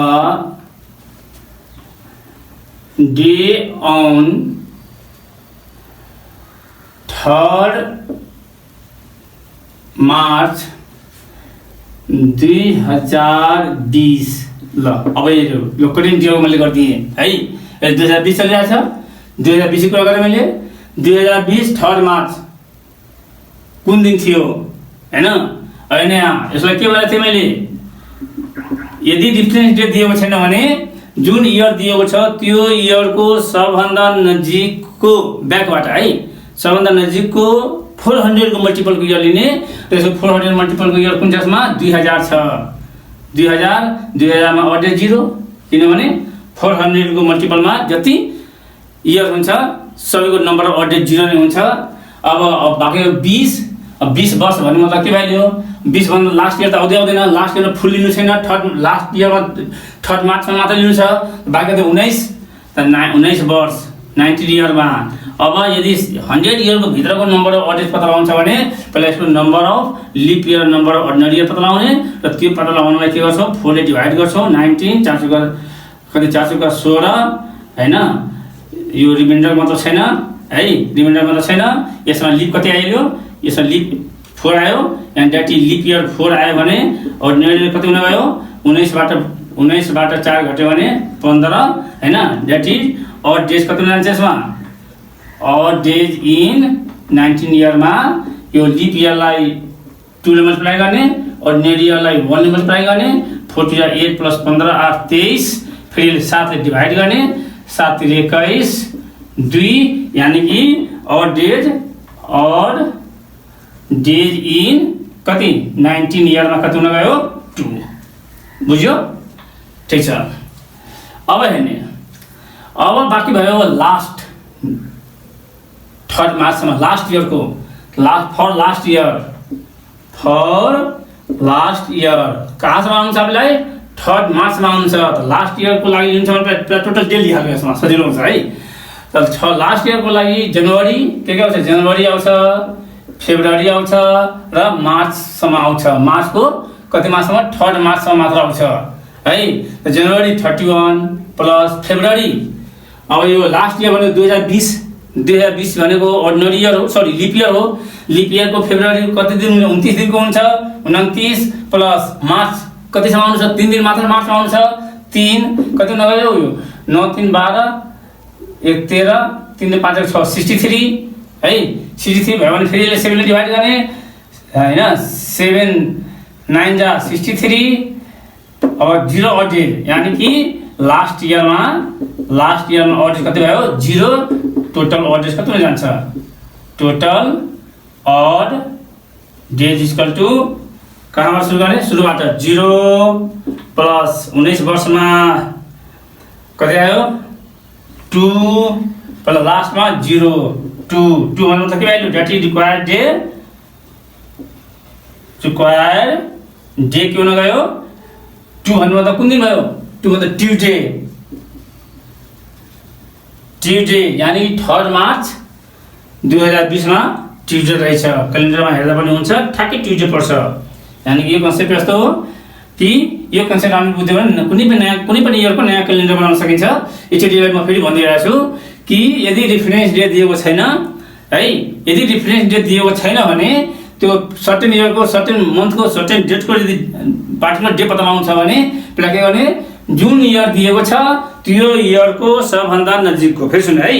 day on 3rd March 2020? ल अब यो करेन्ट जिरो मैले गरिदिएँ है। 2020 चलिरहेको छ। 2020 कुरा गरेँ मैले। 2020 3rd मार्च कुन दिन थियो हैन? होइन यसलाई के भनेको थिएँ मैले? यदि डिफरेन्स डेट दिएको छैन भने जुन इयर दिएको छ त्यो इयरको सबभन्दा नजिकको ब्याकबाट है, सबभन्दा नजिकको 400 को मल्टिपलको इयर लिने। त्यसको 400 मल्टिपलको इयर कुन जसमा? 2000 छ। 2000 मा अड्रेस 0, किनभने 400 को मल्टिपलमा जति इयर हुन्छ सबैको नम्बर अफ अड्रेस 0 नै हुन्छ। अब बाँकी 20 वर्ष भन्ने मतलब के भइदियो? 20 भन्दा लास्ट इयर त आउँदैन। लास्ट इयर फुल लिनु छैन। लास्ट इयरमा 3rd मार्चमा मात्र लिनु छ। बाँकी त 19 वर्ष 90 इयरमा। अब यदि 100 इयरको भित्रको नम्बर अफ अड्रेस पत्ता लगाउनु छ भने पहिला यसको number of leap year, number of ordinary year पत्ता लगाउने र त्यो पत्ता लगाउनलाई के गर्छौँ? 4 ले डिभाइड गर्छौँ। 19 4 कति 4 का 16 हैन। यो रिमाइन्डर मात्र छैन है, रिमाइन्डर मात्र छैन। यसमा लिप कति आयो? यसमा लिप 4 आयो। And that is lip year 4 आयो भने अर्डिनरी कति हुन गयो? 19 बाट 4 घट्यो भने 15 हैन। दैट इज अड डेज कति जान्छ यसमा? अड डेज इन 19 इयरमा यो लिप इयरलाई 2 ले मल्टिप्लाई गर्ने, अर्डिनरी इयरलाई 1 ले मल्टिप्लाई गर्ने। 4 × 8 + 15 8 23। फेरि 7 ले डिभाइड गर्ने। 7 × 21 2, यानी कि अड डेज इन कति 19 इयरमा कति हुन गयो? 2। बुझ्यो? ठिक छ। अब हेर्ने। अब बाँकी भयो लास्ट 3rd मार्चसम्म लास्ट इयरको फर लास्ट इयर कहाँसम्म आउँछ हामीलाई? 3 मार्चमा आउँछ त लास्ट इयरको लागि जुन छ भने टोटल डे लेखिहाल्यो यसमा सजिलो हुन्छ है। त लास्ट इयरको लागि जनवरी के आउँछ, जनवरी आउँछ, फेब्रुअरी आउँछ र मार्चसम्म आउँछ। मार्चको कति माससम्म, 3 मार्चसम्म मात्र आउँछ है। त जनवरी 31 प्लस फेब्रुअरी, अब यो लास्ट इयर भनेको 2020 भनेको अर्डिनरी इयर हो, सरी लिप इयर हो। लिप इयरको फेब्रुअरी कति दिन, 29 दिनको हुन्छ। 29 प्लस मार्च कतिसम्म आउँछ, 3 दिन मात्र मार्चमा आउँछ। 3 कति नगयो यो 9 3 12 1 13 3 5 1 6 63 है। 63 भयो भने फेरि 7 ले डिभाइड गर्ने हैन, 7 9 जा 63। अब 0 अडेड, यानी कि लास्ट इयरमा अडेड कति भयो 0। टोटल अडेड कति जान्छ, total odd days equal to कहाँबाट सुरु गर्ने, सुरुबाट 0 प्लस 19 वर्षमा कति आयो 2 प्लस लास्टमा 0 2 भन्नु त के value, that is required day के हुन गयो 2 भन्नु त कुन दिन भयो, 2 भन्दा ट्युजडे, यानी 3 मार्च 2020 मा ट्युजडे रहेछ। क्यालेन्डरमा हेर्दा पनि हुन्छ ठ्याक्कै ट्युजडे पर्छ। यानी कि यो कन्सेप्ट यस्तो हो कि यो कन्सेप्ट हामी बुझ्यो भने कुनै पनि इयरको नयाँ क्यालेन्डर बनाउन सकिन्छ। एकचोटि म फेरि भनिदिरहेको छु कि यदि रेफरेन्स डेट दिएको छैन है, यदि रेफरेन्स डेट दिएको छैन भने त्यो सर्टेन इयरको, सर्टेन मन्थको, सर्टेन डेटको यदि पार्टिकुलर डे पत्ता लगाउनु छ भने पहिला के गर्ने, जुन इयर दिएको छ त्यो इयरको सबभन्दा नजिकको, फेरि सुन्नु है,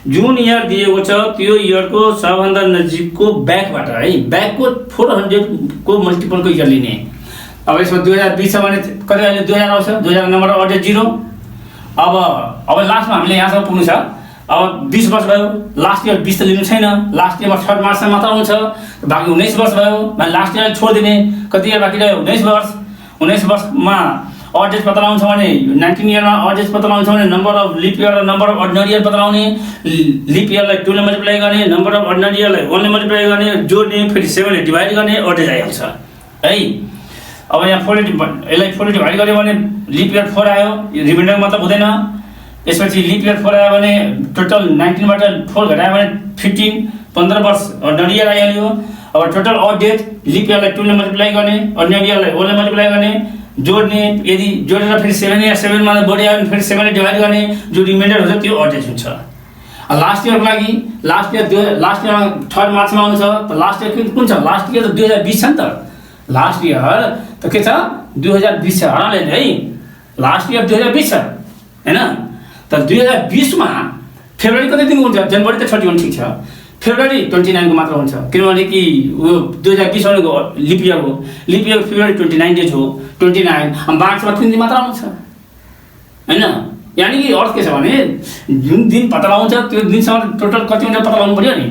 जुन इयर दिएको छ त्यो इयरको सबभन्दा नजिकको ब्याकबाट है, ब्याकको 400 को मल्टिपलको इयर लिने। अब यसमा 2020 छ भने कति आयो, 2000 आउँछ, 2000 नम्बर अडेड 0। अब लास्टमा हामीले यहाँसम्म पुग्नु छ। अब 20 वर्ष भयो, लास्ट इयर 20 त लिनु छैन, लास्ट इयरमा 3 मार्चसम्म मात्र आउँछ, बाँकी 19 वर्ष भयो, मैले लास्ट इयर छोडिदिने। कति इयर बाँकी रह्यो, 19 वर्षमा अडेज पत्ता लगाउँछ भने 19 इयरमा अडेज पत्ता लगाउँछ भने नम्बर अफ लिप इयर र नम्बर अफ अर्डिनरी इयर पत्ता लगाउने। लिप इयरलाई 2 ले मल्टिप्लाई गर्ने, नम्बर अफ अर्डिनरी इयरलाई 1 ले मल्टिप्लाई गर्ने, जोड्ने, फेरि 7 ले डिभाइड गर्ने, अडेज आइहाल्छ है। अब यहाँ 4 यसलाई 4 ले डिभाइड गर्यो भने लिप इयर 4 आयो, रिमाइन्डर मतलब हुँदैन। यसपछि लिप इयर 4 आयो भने टोटल 19 बाट 4 घटायो भने 15 वर्ष अर्डिनरी इयर आइहाल्यो। अब टोटल अडेड लिप इयरलाई 2 ले मल्टिप्लाई गर्ने, अर्डिनरी इयरलाई 1 ले मल्टिप्लाई गर्ने, जोड्ने, यदि जोडेर फेरि 7 मा बढी आयो भने फेरि 7 ले डिभाइड गर्ने, जो रिमाइन्डर हुन्छ त्यो अडेज हुन्छ। लास्ट इयरको लागि लास्ट इयरमा 3 मार्चमा आउँछ। त लास्ट इयर कुन छ, लास्ट इयर त 2020 छ नि त। लास्ट इयर त के छ 2020 छ, हराले है। लास्ट इयर 2020 छ हैन। त 2020 मा फेब्रुअरी कति दिनको हुन्छ, जनवरी त 31 ठीक छ, फेब्रुअरी 29 को मात्र हुन्छ, किनभने कि वो 2020 भनेको लिप इयर हो। लिप इयर फेब्रुअरी 29 डेज हो, 29। मार्चमा 3 दिन मात्र आउँछ हैन। यानी कि अर्थ के छ भने जुन दिन पत्ता लगाउँछ त्यो दिनसम्म टोटल कति हुन्छ पत्ता लगाउनु पर्यो नि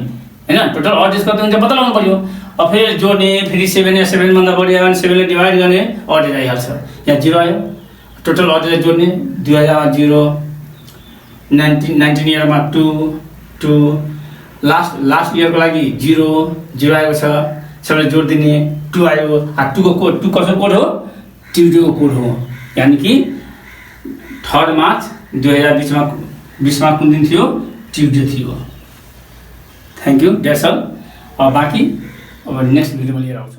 हैन। टोटल अडेज कति हुन्छ पत्ता लगाउनु पर्यो। अब फेरि जोड्ने, फेरि 7 भन्दा बढी आयो भने 7 ले डिभाइड गर्ने, अडेज आइहाल्छ। यहाँ 0 आयो, टोटल अडेज जोड्ने 2000 0, 19 इयरमा 2 लास्ट इयरको लागि 0 आएको छ, 7 जोड दिने 2 आयो। 2 को कोड, 2 कसको कोड हो, ट्युजडेको कोड हो। यानी कि 3 मार्च 2020 मा कुन दिन थियो, ट्युजडे थियो। Thank you, that's all. अब बाँकी अब नेक्स्ट भिडियोमा लिएर आउँछु।